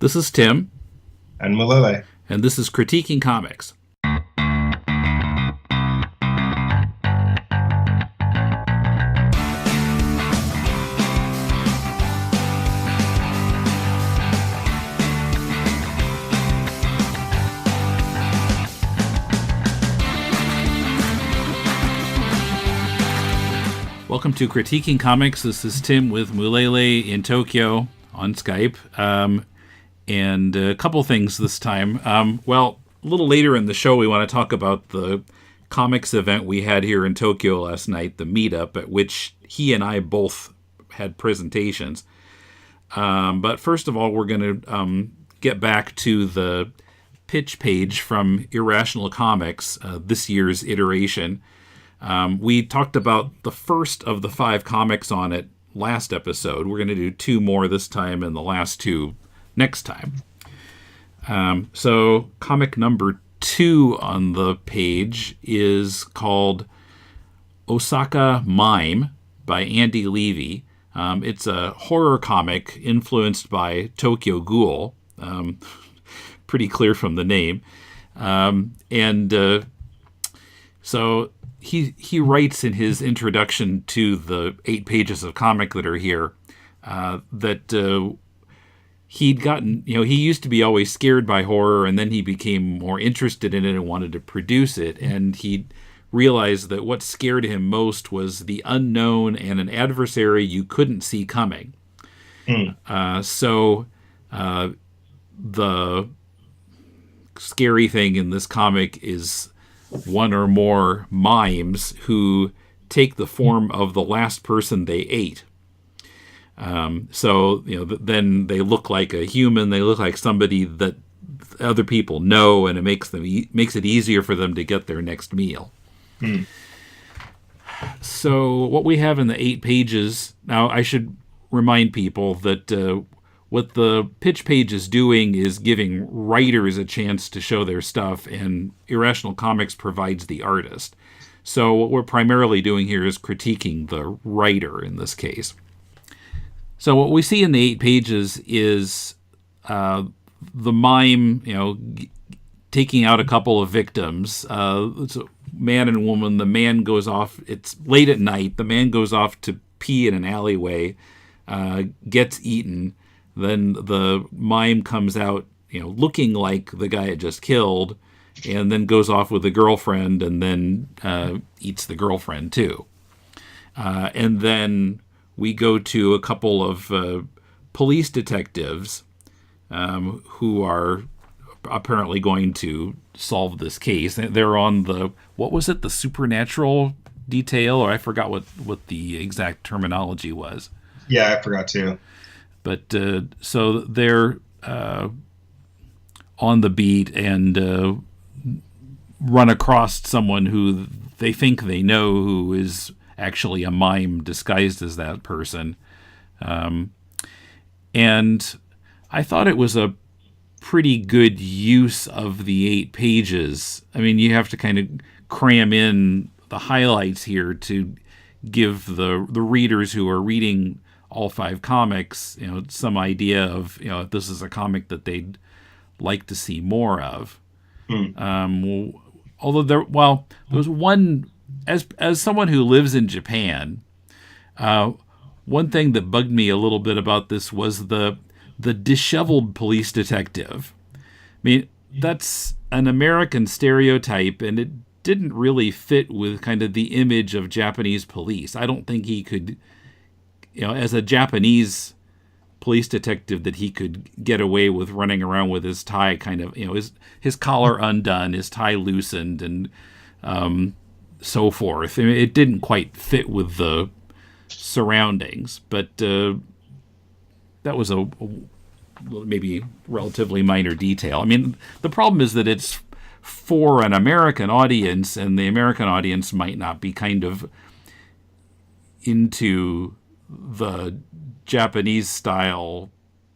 This is Tim. And Mulele. And this is Critiquing Comics. Welcome to Critiquing Comics. This is Tim with Mulele in Tokyo on Skype. And a couple things this time. A little later in the show, we want to talk about the comics event we had here in Tokyo last night, the meetup, at which he and I both had presentations. But first of all, we're going to get back to the pitch page from Irrational Comics, this year's iteration. We talked about the first of the 5 comics on it last episode. We're going to do 2 more this time and the last 2 next time. So comic number 2 on the page is called Osaka Mime by Andy Levy. It's a horror comic influenced by Tokyo Ghoul. Pretty clear from the name. So he writes in his introduction to the 8 pages of comic that are here that he'd gotten, he used to be always scared by horror, and then he became more interested in it and wanted to produce it. And he realized that what scared him most was the unknown and an adversary you couldn't see coming. So the scary thing in this comic is one or more mimes who take the form of the last person they ate. Then they look like a human. They look like somebody that other people know, and it makes it easier for them to get their next meal. So what we have in the 8 pages, now I should remind people that what the pitch page is doing is giving writers a chance to show their stuff, and Irrational Comics provides the artist. So what we're primarily doing here is critiquing the writer in this case. So what we see in the 8 pages is the mime, taking out a couple of victims. It's a man and woman. The man goes off. It's late at night. The man goes off to pee in an alleyway, gets eaten. Then the mime comes out, looking like the guy it just killed, and then goes off with the girlfriend, and then eats the girlfriend too. And then we go to a couple of police detectives who are apparently going to solve this case. They're on the supernatural detail, or I forgot what the exact terminology was. Yeah, I forgot too. But so they're on the beat and run across someone who they think they know, who is actually a mime disguised as that person. And I thought it was a pretty good use of the 8 pages. I mean, you have to kind of cram in the highlights here to give the readers who are reading all 5 comics, some idea of, if this is a comic that they'd like to see more of. Although there was one, as someone who lives in Japan, one thing that bugged me a little bit about this was the disheveled police detective. I mean, that's an American stereotype, and it didn't really fit with kind of the image of Japanese police. I don't think he could, as a Japanese police detective, that he could get away with running around with his tie kind of, his collar undone, his tie loosened, and so forth. I mean, it didn't quite fit with the surroundings, but that was a maybe relatively minor detail. I mean, the problem is that it's for an American audience, and the American audience might not be kind of into the Japanese style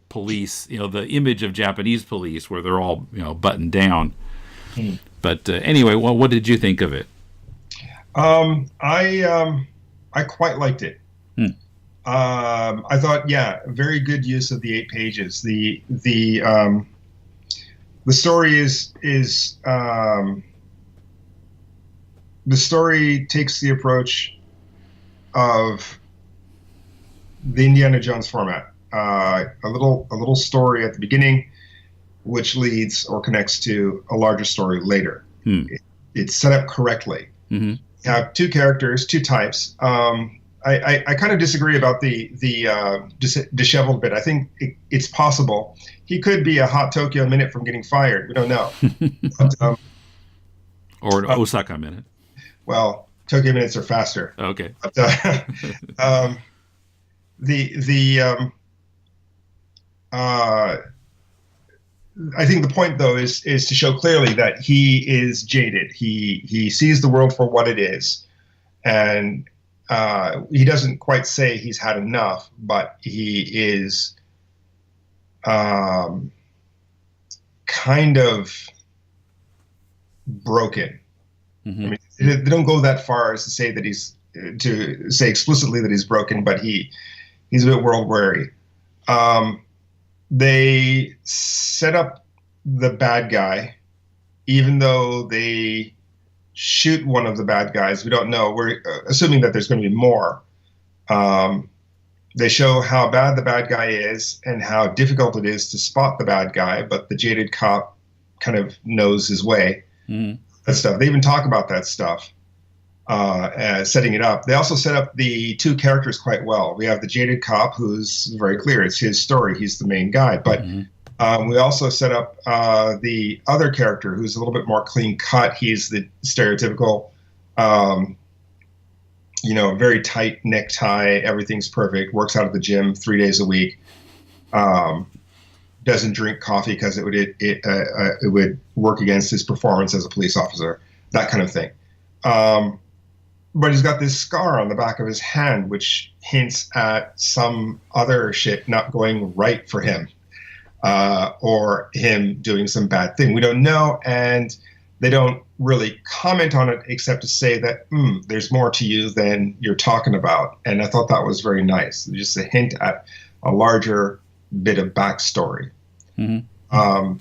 police, the image of Japanese police where they're all, buttoned down. But anyway, what did you think of it? I quite liked it. I thought, yeah, very good use of the 8 pages. The story the story takes the approach of the Indiana Jones format. A little story at the beginning, which leads or connects to a larger story later. It's set up correctly. Mm-hmm. You have two characters, two types. I kind of disagree about the disheveled bit. I think it's possible he could be a hot Tokyo minute from getting fired. We don't know. But, or an Osaka minute. Well, Tokyo minutes are faster. Okay. But, I think the point, though, is to show clearly that he is jaded. He sees the world for what it is, and he doesn't quite say he's had enough, but he is kind of broken. Mm-hmm. I mean, they don't go that far as to say that to say explicitly that he's broken, but he's a bit world weary. They set up the bad guy, even though they shoot one of the bad guys. We don't know. We're assuming that there's going to be more. They show how bad the bad guy is and how difficult it is to spot the bad guy, but the jaded cop kind of knows his way. Mm-hmm. That stuff. They even talk about that stuff, setting it up. They also set up the two characters quite well. We have the jaded cop, who's very clear. It's his story. He's the main guy. But we also set up the other character, who's a little bit more clean cut. He's the stereotypical, very tight necktie. Everything's perfect. Works out at the gym 3 days a week. Doesn't drink coffee because it would work against his performance as a police officer. That kind of thing. But he's got this scar on the back of his hand, which hints at some other shit not going right for him, or him doing some bad thing. We don't know, and they don't really comment on it except to say that there's more to you than you're talking about. And I thought that was very nice. Just a hint at a larger bit of backstory. Mm-hmm.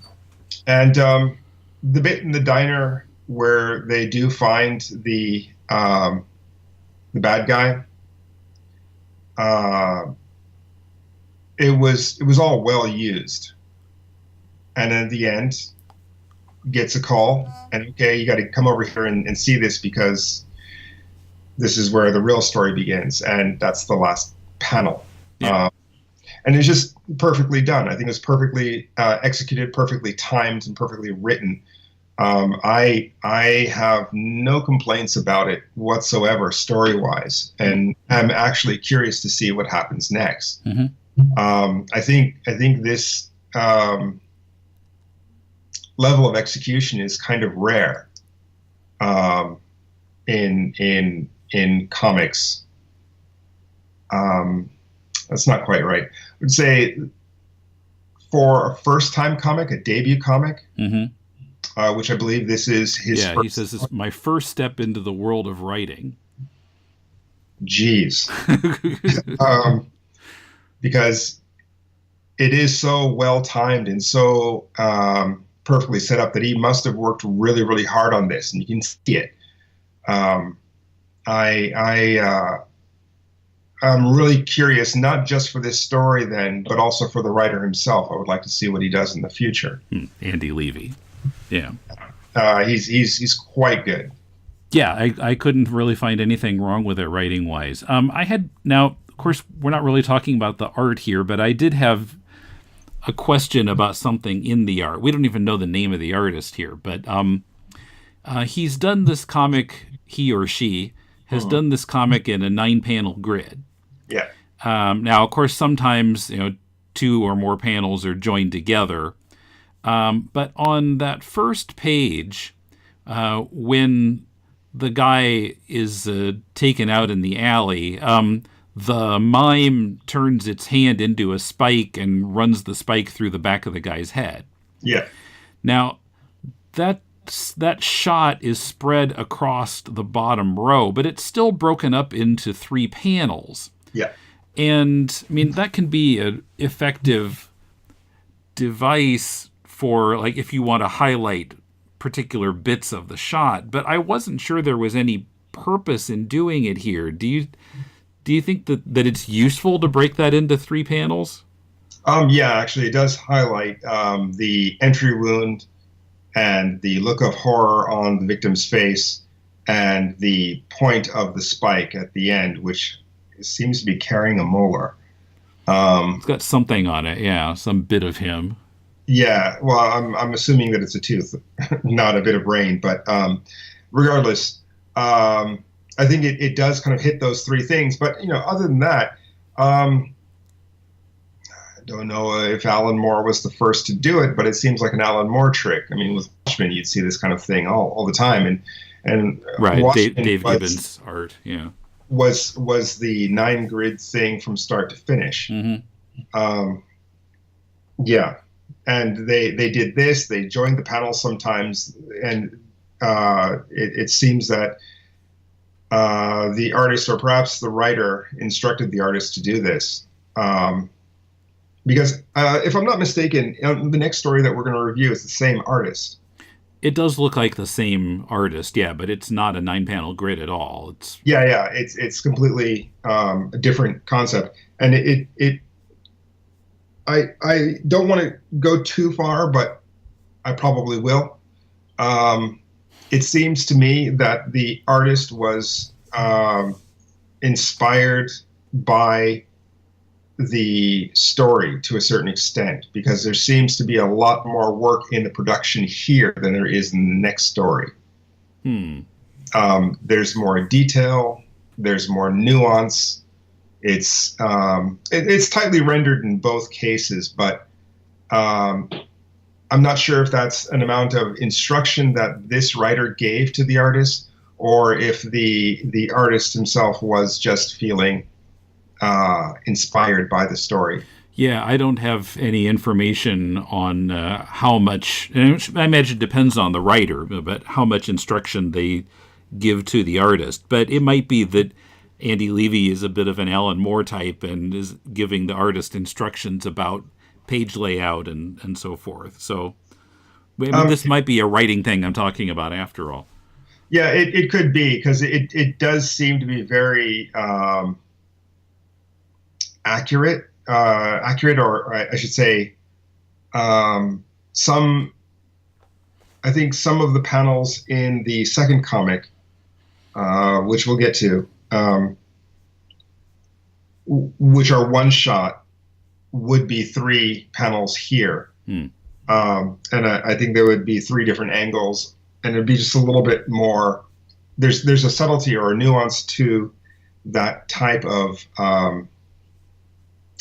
And the bit in the diner where they do find the bad guy, it was all well used. And at the end, gets a call, and okay, you got to come over here and see this, because this is where the real story begins, and that's the last panel. Yeah. And it's just perfectly done. I think it's perfectly executed, perfectly timed, and perfectly written. I have no complaints about it whatsoever, story-wise, and I'm actually curious to see what happens next. Mm-hmm. I think this level of execution is kind of rare in comics. That's not quite right. I would say for a first-time comic, a debut comic. Mm-hmm. Which I believe this is his first. He says, it's my first step into the world of writing. Jeez. Because it is so well-timed and so perfectly set up that he must have worked really, really hard on this, and you can see it. I'm really curious, not just for this story then, but also for the writer himself. I would like to see what he does in the future. Andy Levy. Yeah. He's quite good. Yeah, I couldn't really find anything wrong with it writing-wise. Now, of course, we're not really talking about the art here, but I did have a question about something in the art. We don't even know the name of the artist here, but he's done this comic, he or she has done this comic in a 9-panel grid. Yeah. Now, of course, sometimes 2 or more panels are joined together. But on that first page, when the guy is taken out in the alley, the mime turns its hand into a spike and runs the spike through the back of the guy's head. Yeah. Now, that shot is spread across the bottom row, but it's still broken up into 3 panels. Yeah. And I mean, that can be an effective device for, like, if you want to highlight particular bits of the shot, but I wasn't sure there was any purpose in doing it here. Do you think that it's useful to break that into 3 panels? Yeah, actually, it does highlight the entry wound and the look of horror on the victim's face and the point of the spike at the end, which seems to be carrying a molar. It's got something on it, yeah, some bit of him. Yeah, well, I'm assuming that it's a tooth, not a bit of brain, but regardless, I think it does kind of hit those 3 things. But other than that, I don't know if Alan Moore was the first to do it, but it seems like an Alan Moore trick. I mean, with Watchmen, you'd see this kind of thing all the time, and right, Watchmen Dave Gibbons' art, yeah, was the 9-grid thing from start to finish. Mm-hmm. Yeah. And they did this. They joined the panel sometimes, and it seems that the artist, or perhaps the writer, instructed the artist to do this. Because if I'm not mistaken, the next story that we're going to review is the same artist. It does look like the same artist, yeah, but it's not a 9-panel grid at all. It's completely a different concept, and I don't want to go too far, but I probably will. It seems to me that the artist was inspired by the story to a certain extent, because there seems to be a lot more work in the production here than there is in the next story. There's more detail, there's more nuance. It's tightly rendered in both cases, but I'm not sure if that's an amount of instruction that this writer gave to the artist, or if the artist himself was just feeling inspired by the story. Yeah, I don't have any information on how much, and I imagine it depends on the writer, but how much instruction they give to the artist. But it might be that Andy Levy is a bit of an Alan Moore type and is giving the artist instructions about page layout and so forth. So this might be a writing thing I'm talking about after all. Yeah, it could be, because it does seem to be very accurate, or I should say, I think some of the panels in the second comic, which we'll get to, which are one shot, would be 3 panels here. And I think there would be 3 different angles, and it'd be just a little bit more, there's a subtlety or a nuance to that type of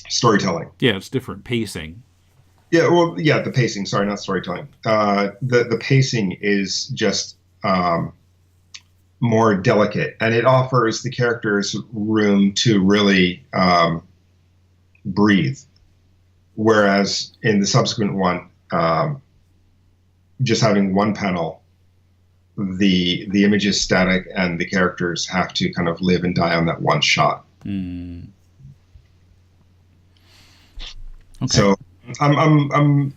storytelling. Yeah, it's different pacing. Yeah, well, yeah, the pacing, sorry, not storytelling. The pacing is just more delicate, and it offers the characters room to really breathe. Whereas in the subsequent one, just having one panel, the image is static, and the characters have to kind of live and die on that one shot. Okay. So I'm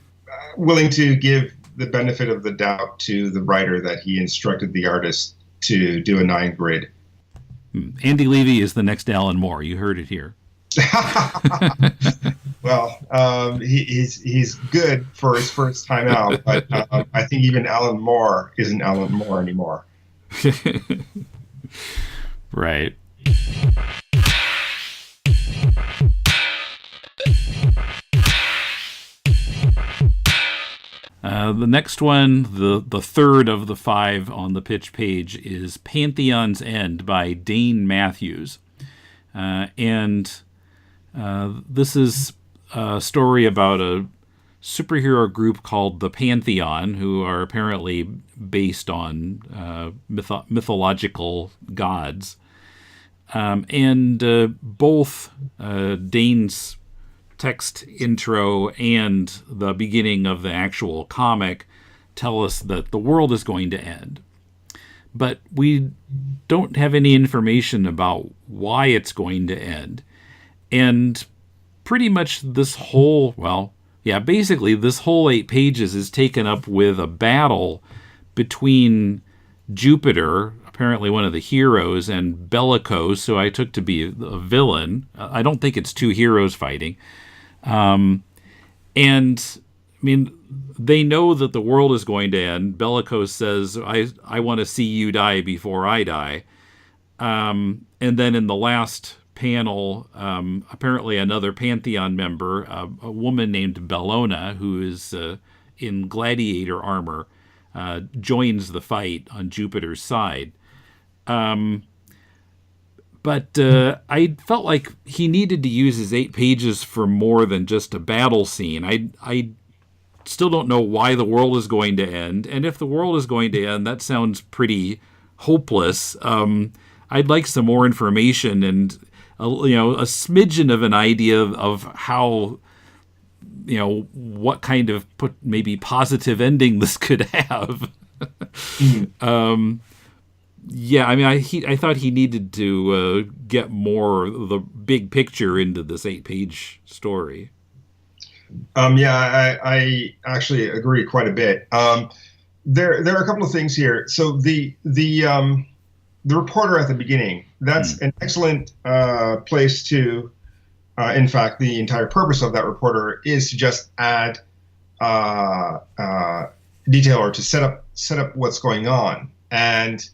willing to give the benefit of the doubt to the writer that he instructed the artist to do a 9-grid. Andy Levy is the next Alan Moore. You heard it here. Well, he's good for his first time out, but I think even Alan Moore isn't Alan Moore anymore. Right. The next one, the third of the 5 on the pitch page, is Pantheon's End by Dane Matthews. And this is a story about a superhero group called the Pantheon, who are apparently based on mythological gods. And both Dane's text intro and the beginning of the actual comic tell us that the world is going to end. But we don't have any information about why it's going to end. And pretty much this whole, basically this whole 8 pages is taken up with a battle between Jupiter, apparently one of the heroes, and Bellicose, who I took to be a villain. I don't think it's 2 heroes fighting. And, I mean, they know that the world is going to end. Bellicose says, I want to see you die before I die. And then in the last panel, apparently another Pantheon member, a woman named Bellona, who is in gladiator armor, joins the fight on Jupiter's side. But I felt like he needed to use his 8 pages for more than just a battle scene. I still don't know why the world is going to end. And if the world is going to end, that sounds pretty hopeless. I'd like some more information and a smidgen of an idea of how, what kind of maybe positive ending this could have. Yeah, I mean, I thought he needed to get more of the big picture into this 8-page story. I actually agree quite a bit. There are a couple of things here. So the reporter at the beginning, that's an excellent place to. In fact, the entire purpose of that reporter is to just add detail or to set up what's going on. And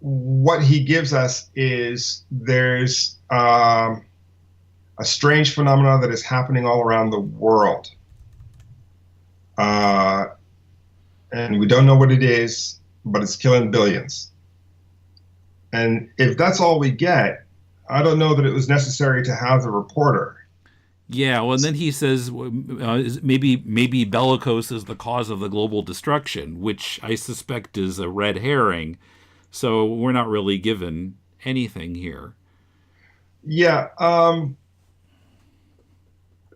what he gives us is there's a strange phenomenon that is happening all around the world. And we don't know what it is, but it's killing billions. And if that's all we get, I don't know that it was necessary to have the reporter. Yeah, well, and then he says maybe Bellicose is the cause of the global destruction, which I suspect is a red herring. So we're not really given anything here. Yeah,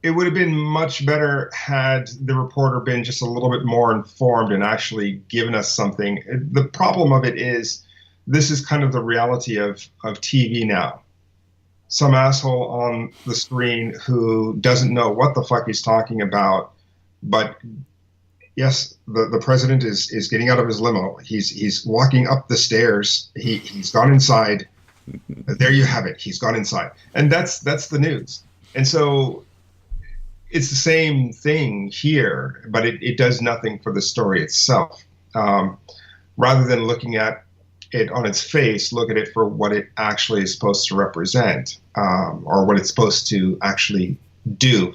it would have been much better had the reporter been just a little bit more informed and actually given us something. The problem of it is this is kind of the reality of TV now. Some asshole on the screen who doesn't know what the fuck he's talking about, but yes, the president is getting out of his limo. He's walking up the stairs. He's gone inside. There you have it. He's gone inside, and that's the news. And so it's the same thing here, but it does nothing for the story itself. Rather than looking at it on its face, look at it for what it actually is supposed to represent, or what it's supposed to actually do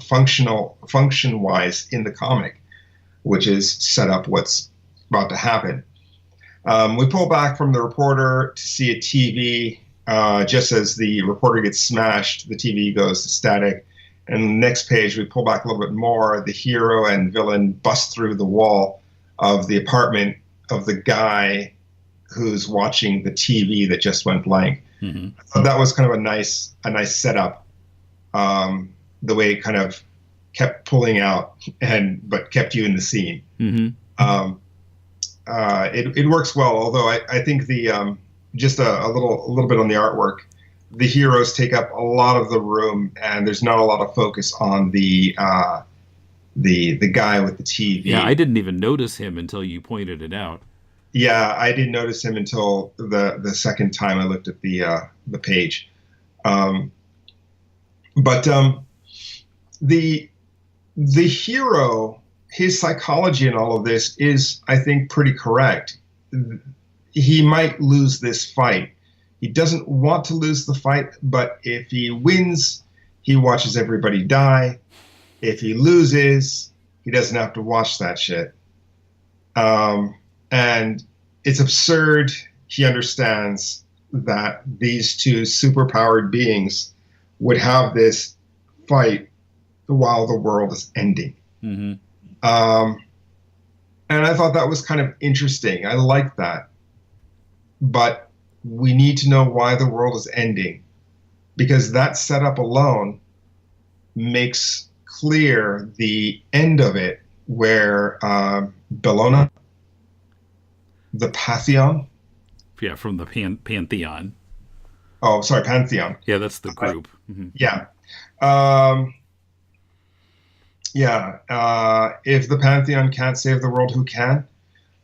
function-wise in the comic, which is set up what's about to happen. We pull back from the reporter to see a TV. Just as the reporter gets smashed, the TV goes to static. And the next page, we pull back a little bit more. The hero and villain bust through the wall of the apartment of the guy who's watching the TV that just went blank. Mm-hmm. So that was kind of a nice setup. The way it kind of kept pulling out but kept you in the scene. Mm-hmm. It works well, although I think the just a little bit on the artwork. The heroes take up a lot of the room, and there's not a lot of focus on the guy with the TV. Yeah, I didn't even notice him until you pointed it out. Yeah, I didn't notice him until the second time I looked at the page. But the hero, his psychology in all of this is, I think, pretty correct. He might lose this fight. He doesn't want to lose the fight, but if he wins, he watches everybody die. If he loses, he doesn't have to watch that shit. And it's absurd. He understands that these two superpowered beings would have this fight while the world is ending. Mm-hmm. And I thought that was kind of interesting. I like that. But we need to know why the world is ending, because that setup alone makes clear the end of it, where Bellona, the Pantheon. Yeah, from the Pantheon. Oh, sorry, Pantheon. Yeah, that's the group. Yeah. Um, yeah. If the Pantheon can't save the world, who can?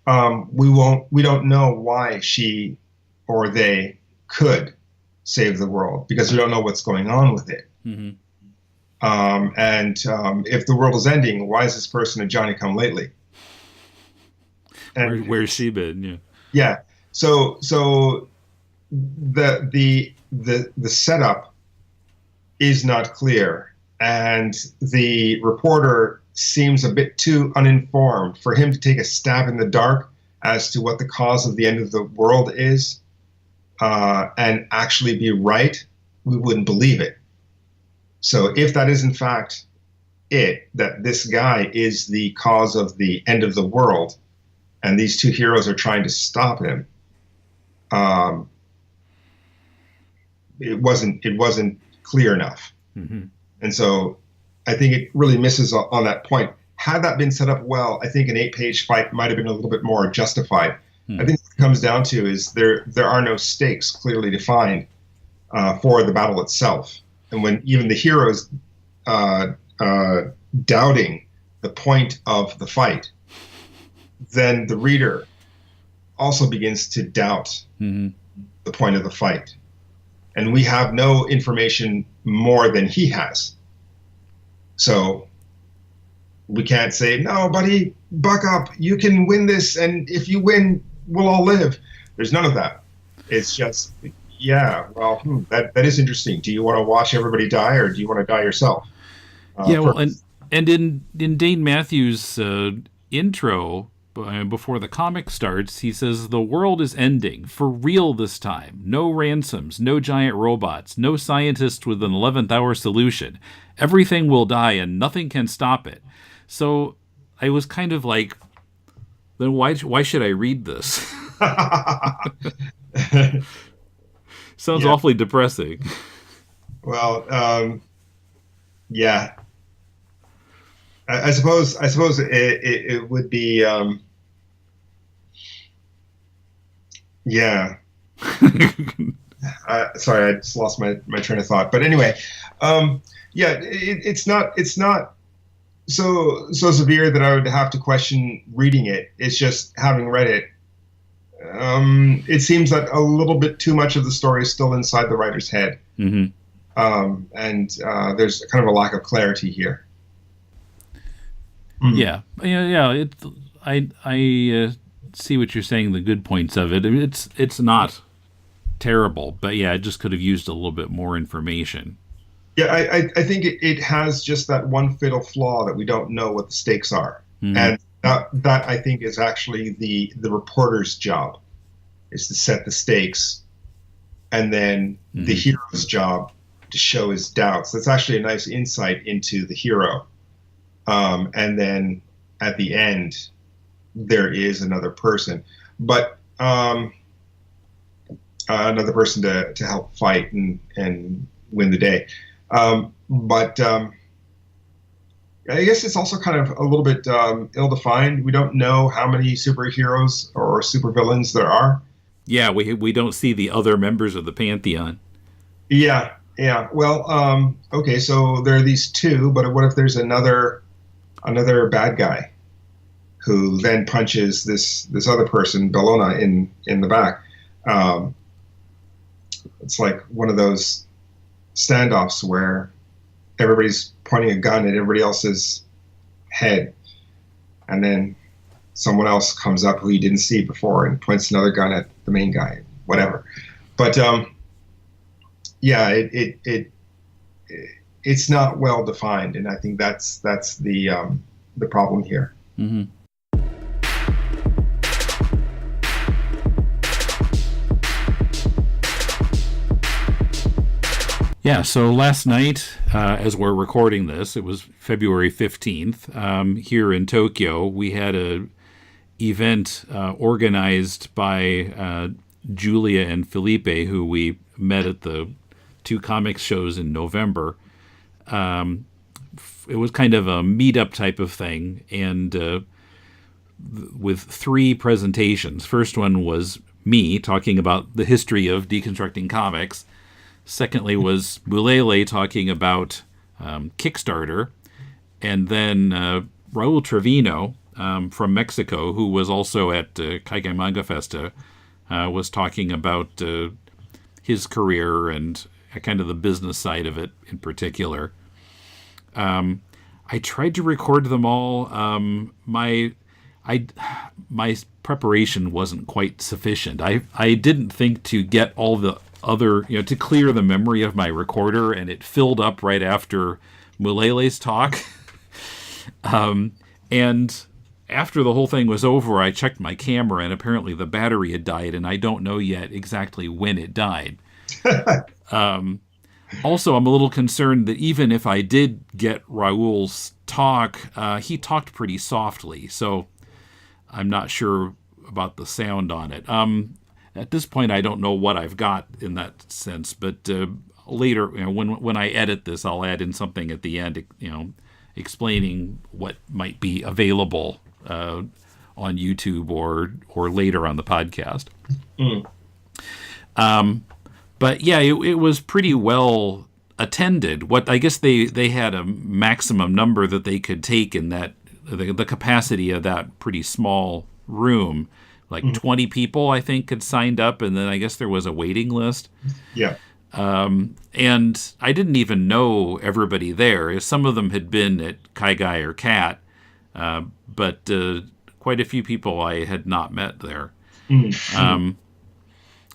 We don't know why she or they could save the world because we don't know what's going on with it. Mm-hmm. If the world is ending, why is this person a Johnny come lately? And Where's she been? Yeah. yeah. So the setup is not clear, and the reporter seems a bit too uninformed for him to take a stab in the dark as to what the cause of the end of the world is, and actually be right. We wouldn't believe it. So if that is in fact that this guy is the cause of the end of the world, and these two heroes are trying to stop him, it wasn't clear enough. Mm-hmm. And so I think it really misses on that point. Had that been set up well, I think an 8-page fight might have been a little bit more justified. I think what it comes down to is there are no stakes clearly defined for the battle itself. And when even the heroes doubting the point of the fight, then the reader also begins to doubt the point of the fight. And we have no information more than he has. So we can't say, no, buddy, buck up. You can win this. And if you win, we'll all live. There's none of that. It's just, yeah, well, that is interesting. Do you want to watch everybody die, or do you want to die yourself? And in Dane Matthews' intro, before the comic starts, he says, the world is ending, for real this time. No ransoms, no giant robots, no scientists with an 11th hour solution. Everything will die and nothing can stop it. So I was kind of like, then why should I read this? Sounds awfully depressing. Well, yeah. I suppose it would be, yeah. Sorry, I just lost my train of thought. But anyway, yeah, it's not so severe that I would have to question reading it. It's just having read it. It seems that a little bit too much of the story is still inside the writer's head, and there's kind of a lack of clarity here. Yeah. I see what you're saying. The good points of it. It's not terrible, but yeah, it just could have used a little bit more information. Yeah, I think it has just that one fatal flaw that we don't know what the stakes are, and that I think is actually the reporter's job, is to set the stakes, and then the hero's job to show his doubts. That's actually a nice insight into the hero. And then at the end, there is another person, but another person to help fight and win the day. But I guess it's also kind of a little bit ill-defined. We don't know how many superheroes or supervillains there are. Yeah, we don't see the other members of the Pantheon. Yeah. Well, okay, so there are these two, but what if there's another bad guy who then punches this other person, Bellona, in the back? It's like one of those standoffs where everybody's pointing a gun at everybody else's head, and then someone else comes up who you didn't see before and points another gun at the main guy, whatever. But yeah, it's not well defined, and I think that's the problem here. Mm-hmm. Yeah, so last night, as we're recording this, it was February 15th, here in Tokyo, we had a event organized by Julia and Felipe, who we met at the two comics shows in November. It was kind of a meetup type of thing, and with three presentations. First one was me talking about the history of deconstructing comics. Secondly was Mulele talking about Kickstarter. And then Raul Trevino from Mexico, who was also at Kaigai Manga Festa, was talking about his career and kind of the business side of it in particular. I tried to record them all. My preparation wasn't quite sufficient. I didn't think to get all the other, to clear the memory of my recorder, and it filled up right after Mulele's talk. And after the whole thing was over, I checked my camera, and apparently the battery had died, and I don't know yet exactly when it died. Also, I'm a little concerned that even if I did get Raul's talk, he talked pretty softly, so I'm not sure about the sound on it. At this point, I don't know what I've got in that sense, but later, when I edit this, I'll add in something at the end, explaining what might be available on YouTube or later on the podcast. But yeah, it was pretty well attended. What I guess they had a maximum number that they could take in that the capacity of that pretty small room. Like 20 people, I think, had signed up, and then I guess there was a waiting list. Yeah. And I didn't even know everybody there. Some of them had been at Kaigai or Cat, but quite a few people I had not met there.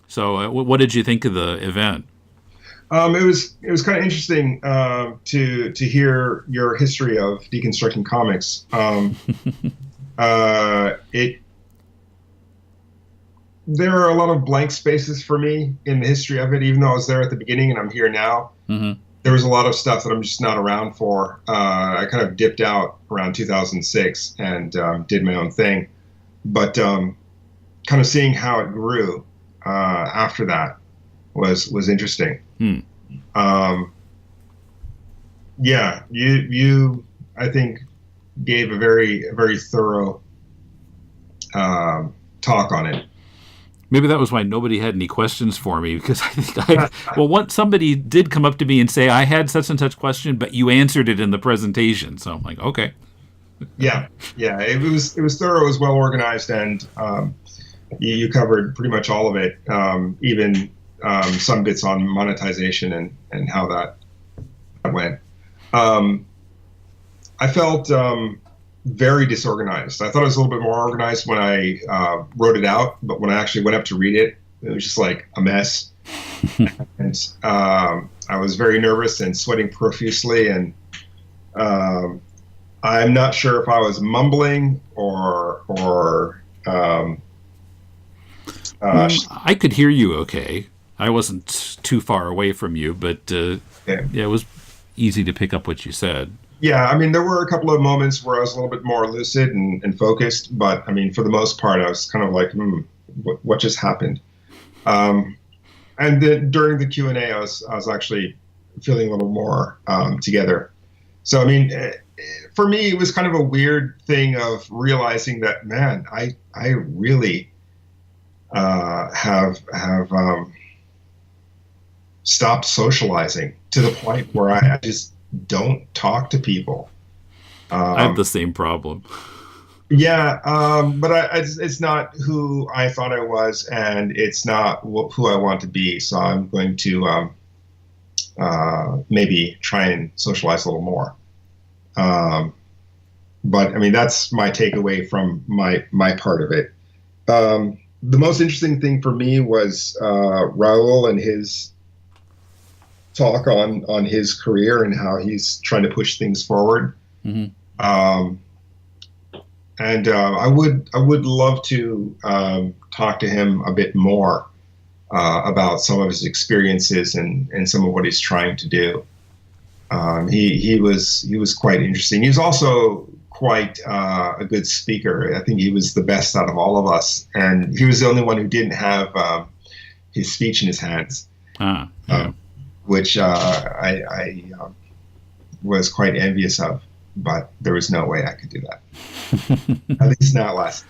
So what did you think of the event? It was kind of interesting to hear your history of deconstructing comics. There are a lot of blank spaces for me in the history of it, even though I was there at the beginning and I'm here now. There was a lot of stuff that I'm just not around for. I kind of dipped out around 2006 and did my own thing. But kind of seeing how it grew after that was interesting. Yeah, you I think gave a very thorough talk on it. Maybe that was why nobody had any questions for me, because I think once somebody did come up to me and say, I had such and such question, but you answered it in the presentation. So I'm like, okay. Yeah, it was thorough, it was well organized, and you covered pretty much all of it, even some bits on monetization and how that went. I felt very disorganized. I thought it was a little bit more organized when I wrote it out, but when I actually went up to read it, it was just like a mess. And I was very nervous and sweating profusely, and I'm not sure if I was mumbling or I could hear you okay. I wasn't too far away from you, but yeah, it was easy to pick up what you said. Yeah, I mean, there were a couple of moments where I was a little bit more lucid and focused, but I mean, for the most part, I was kind of like, what just happened? And then during the Q&A, I was actually feeling a little more together. So, I mean, for me, it was kind of a weird thing of realizing that, man, I really have stopped socializing to the point where I just don't talk to people. I have the same problem. Yeah, but it's not who I thought I was, and it's not who I want to be. So I'm going to maybe try and socialize a little more. But I mean, that's my takeaway from my part of it. The most interesting thing for me was Raul and his talk on his career and how he's trying to push things forward. And I would love to talk to him a bit more about some of his experiences and some of what he's trying to do. He was quite interesting. He was also quite a good speaker. I think he was the best out of all of us, and he was the only one who didn't have his speech in his hands. Yeah. Which I was quite envious of, but there was no way I could do that. At least not last.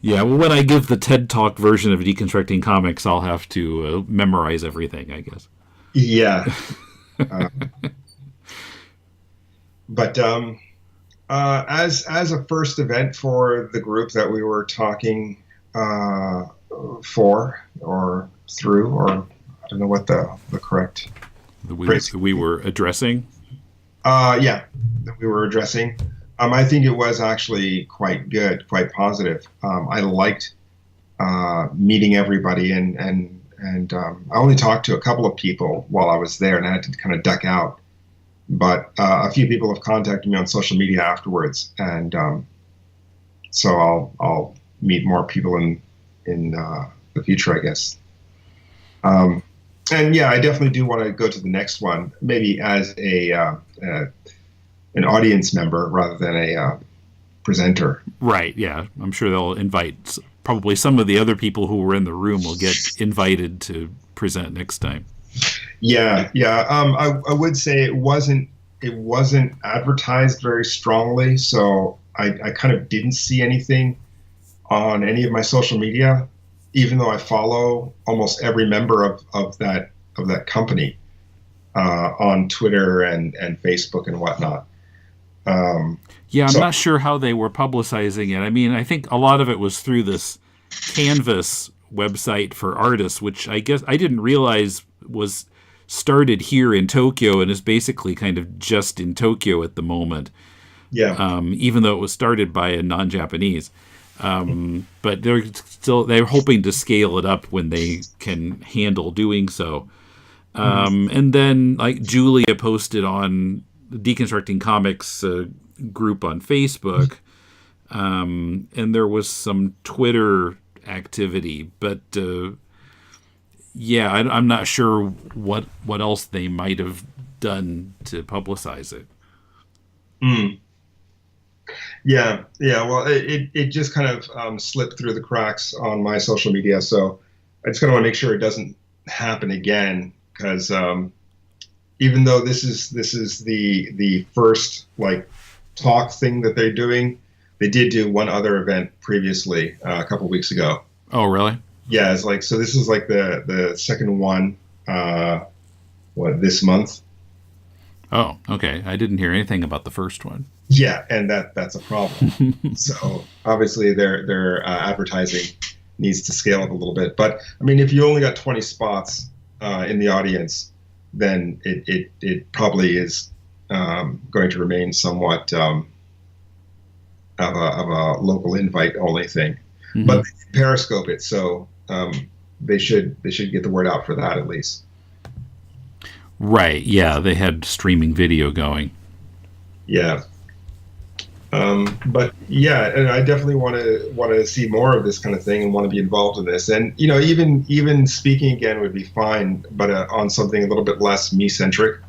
Yeah, well, when I give the TED Talk version of Deconstructing Comics, I'll have to memorize everything, I guess. Yeah. Uh, but as a first event for the group that we were talking uh, for or through, or I don't know what the correct phrase. We were addressing. Yeah, that we were addressing. I think it was actually quite good, quite positive. I liked meeting everybody, and I only talked to a couple of people while I was there, and I had to kind of duck out. But a few people have contacted me on social media afterwards, and so I'll meet more people in the future, I guess. And yeah, I definitely do want to go to the next one, maybe as an audience member rather than a presenter. Right. Yeah, I'm sure they'll invite. Probably some of the other people who were in the room will get invited to present next time. Yeah, yeah. I would say it wasn't advertised very strongly, so I kind of didn't see anything on any of my social media, even though I follow almost every member of that company on Twitter and Facebook and whatnot. Yeah, I'm not sure how they were publicizing it. I mean, I think a lot of it was through this Canvas website for artists, which I guess I didn't realize was started here in Tokyo and is basically kind of just in Tokyo at the moment. Yeah. Even though it was started by a non-Japanese. But they're hoping to scale it up when they can handle doing so. And then like Julia posted on the Deconstructing Comics group on Facebook, and there was some Twitter activity, but yeah, I'm not sure what else they might have done to publicize it. Yeah, yeah. Well, it just kind of slipped through the cracks on my social media, so I just kind of want to make sure it doesn't happen again, because even though this is the first like talk thing that they're doing, they did do one other event previously a couple of weeks ago. Oh, really? Yeah, it's like, so this is like the second one, this month. Oh, okay. I didn't hear anything about the first one. Yeah, and that's a problem. So obviously their advertising needs to scale up a little bit. But I mean, if you only got 20 spots in the audience, then it probably is going to remain somewhat of a local invite only thing. Mm-hmm. But they Periscope it, so they should get the word out for that at least. Right. Yeah, they had streaming video going. Yeah. But yeah, and I definitely want to see more of this kind of thing and want to be involved in this. And you know, even speaking again would be fine, but on something a little bit less me centric.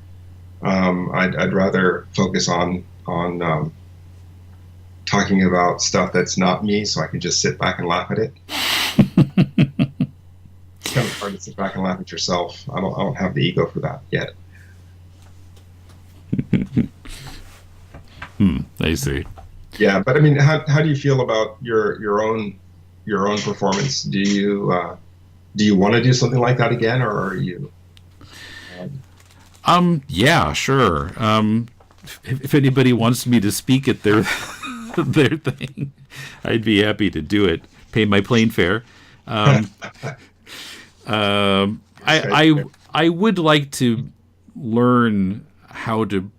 I'd rather focus on talking about stuff that's not me, so I can just sit back and laugh at it. It's kind of hard to sit back and laugh at yourself. I don't have the ego for that yet. I see. Yeah, but I mean, how do you feel about your own performance? Do you want to do something like that again, or are you? Yeah, sure. If anybody wants me to speak at their their thing, I'd be happy to do it. Pay my plane fare. I would like to learn how to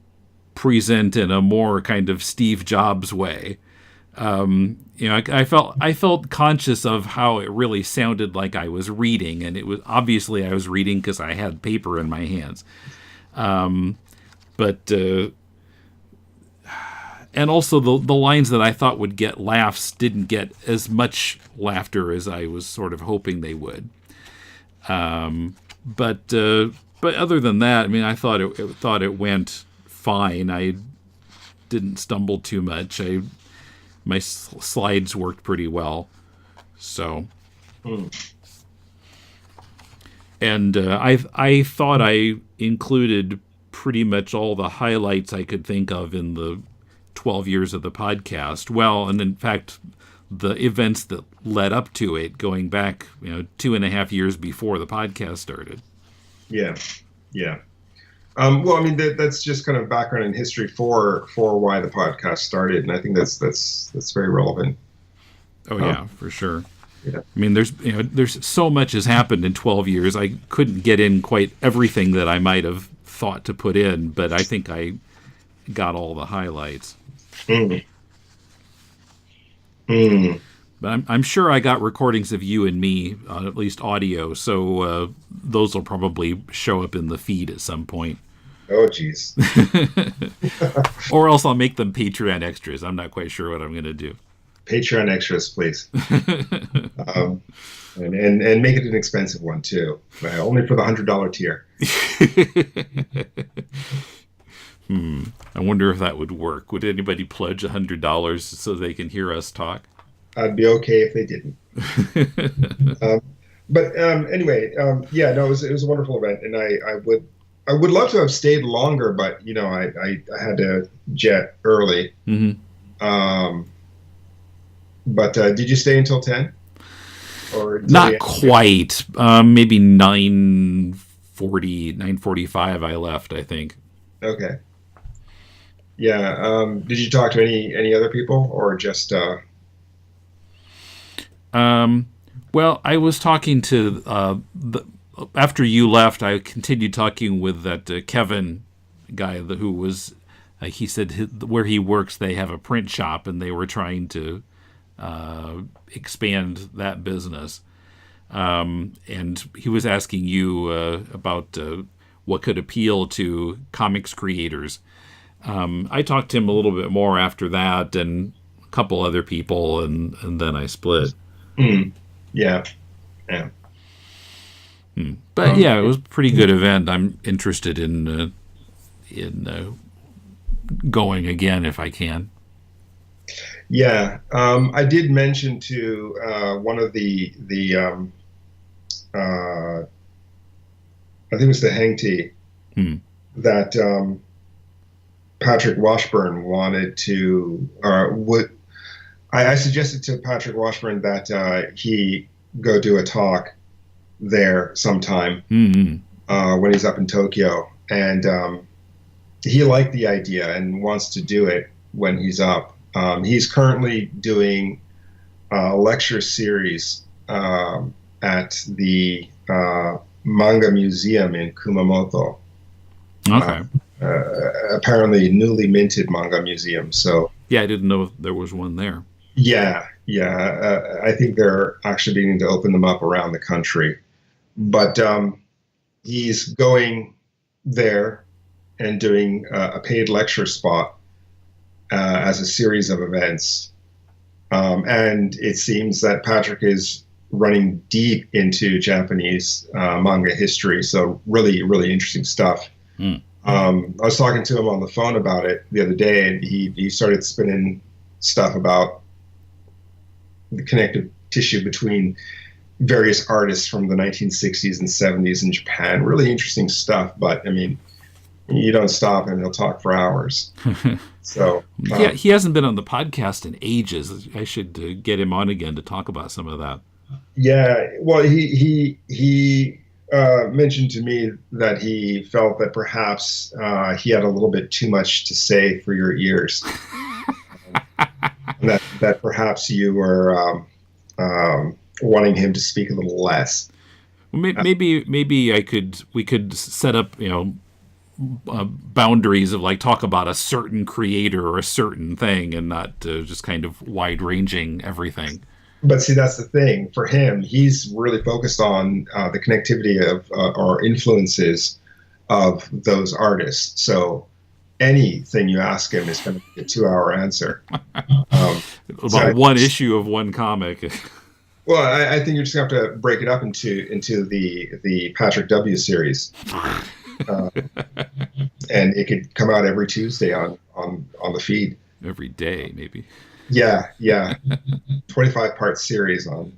present in a more kind of Steve Jobs way. You know, I felt conscious of how it really sounded like I was reading, and it was obviously I was reading because I had paper in my hands. But and also the lines that I thought would get laughs didn't get as much laughter as I was sort of hoping they would. But other than that, I mean, I thought it went fine. I didn't stumble too much. My slides worked pretty well. So, and I thought I included pretty much all the highlights I could think of in the 12 years of the podcast. Well, and in fact, the events that led up to it, going back, 2.5 years before the podcast started. Yeah. Yeah. Well, I mean, that's just kind of background and history for why the podcast started, and I think that's very relevant. Oh yeah, for sure. Yeah. I mean, there's so much has happened in 12 years. I couldn't get in quite everything that I might have thought to put in, but I think I got all the highlights. Mm. Mm. But I'm sure I got recordings of you and me, at least audio, so those will probably show up in the feed at some point. Oh, geez. Or else I'll make them Patreon extras. I'm not quite sure what I'm going to do. Patreon extras, please. And make it an expensive one, too. Only for the $100 tier. I wonder if that would work. Would anybody pledge $100 so they can hear us talk? I'd be okay if they didn't. But anyway, yeah, no, it was a wonderful event, and I would love to have stayed longer, but I had to jet early. Mm-hmm. But did you stay until 10? Or not quite. Maybe 9:40, 9:45. I left, I think. Okay. Yeah. Did you talk to any other people, or just? Well, I was talking to after you left. I continued talking with that Kevin guy who was. He said where he works, they have a print shop, and they were trying to expand that business. And he was asking you about what could appeal to comics creators. I talked to him a little bit more after that, and a couple other people, and then I split. Yeah. But yeah, it was a pretty good event. I'm interested in going again if I can. Yeah, I did mention to one of the I think it was the Hangti that Patrick Washburn wanted to, or would. I suggested to Patrick Washburn that he go do a talk there sometime when he's up in Tokyo, and he liked the idea and wants to do it when he's up. He's currently doing a lecture series at the Manga Museum in Kumamoto. Okay. Apparently newly minted manga museum. So yeah, I didn't know there was one there. Yeah. I think they're actually beginning to open them up around the country. But he's going there and doing a paid lecture spot as a series of events. And it seems that Patrick is running deep into Japanese manga history. So really, really interesting stuff. I was talking to him on the phone about it the other day, and he started spinning stuff about the connective tissue between various artists from the 1960s and 70s in Japan. Really interesting stuff, but I mean, you don't stop and he'll talk for hours. So yeah, he hasn't been on the podcast in ages. I should get him on again to talk about some of that. Yeah, well, he mentioned to me that he felt that perhaps he had a little bit too much to say for your ears. that perhaps you were wanting him to speak a little less. Well, maybe we could set up boundaries of like talk about a certain creator or a certain thing, and not just kind of wide ranging everything. But see, that's the thing. For him, he's really focused on the connectivity of or influences of those artists. So anything you ask him is going to be a 2-hour answer. About one issue of one comic. Well, I think you're just going to have to break it up into the Patrick W. series. And it could come out every Tuesday on the feed. Every day, maybe. Yeah. 25-part series on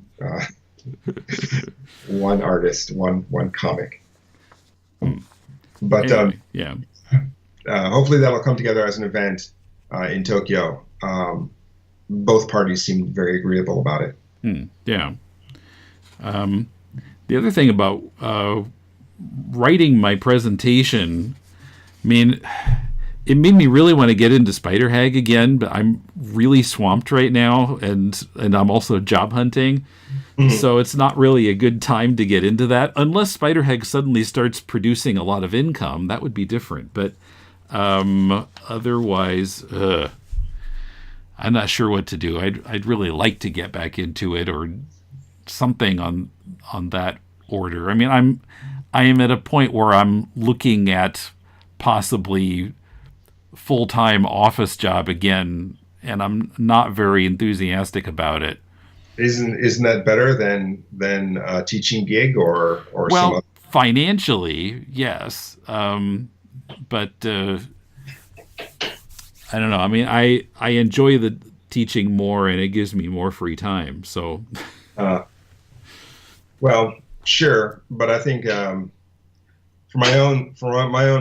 one artist, one comic. But anyway, yeah. Hopefully that'll come together as an event in Tokyo. Both parties seemed very agreeable about it. Yeah. The other thing about writing my presentation, I mean, it made me really want to get into Spider Hag again, but I'm really swamped right now, and I'm also job hunting. So it's not really a good time to get into that. Unless Spider Hag suddenly starts producing a lot of income, that would be different. But otherwise, I'm not sure what to do. I'd really like to get back into it or something on that order. I mean, I am at a point where I'm looking at possibly full-time office job again, and I'm not very enthusiastic about it. Isn't that better than a teaching gig or well, some other? Financially, yes, but I don't know. I mean, I enjoy the teaching more, and it gives me more free time. So, well, sure, but I think for my own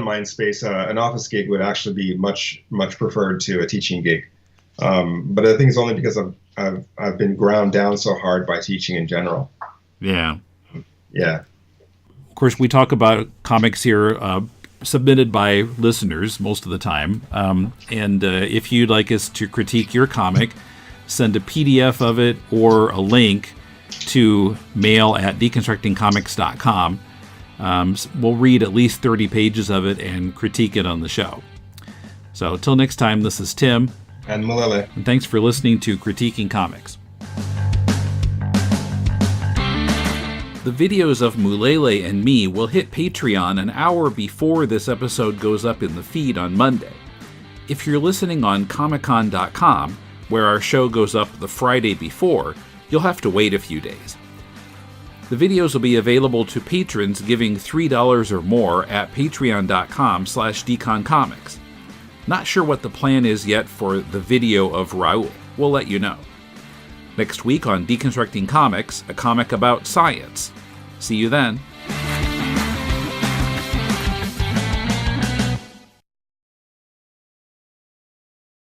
mind space, an office gig would actually be much preferred to a teaching gig. But I think it's only because I've been ground down so hard by teaching in general. Yeah. Yeah. Of course, we talk about comics here submitted by listeners most of the time. And if you'd like us to critique your comic, send a PDF of it or a link to mail@deconstructingcomics.com. We'll read at least 30 pages of it and critique it on the show. So till next time, this is Tim. And Mulele. And thanks for listening to Critiquing Comics. The videos of Mulele and me will hit Patreon an hour before this episode goes up in the feed on Monday. If you're listening on comiccon.com, where our show goes up the Friday before, you'll have to wait a few days. The videos will be available to patrons giving $3 or more at patreon.com/deconcomics. Not sure what the plan is yet for the video of Raoul. We'll let you know. Next week on Deconstructing Comics, a comic about science. See you then.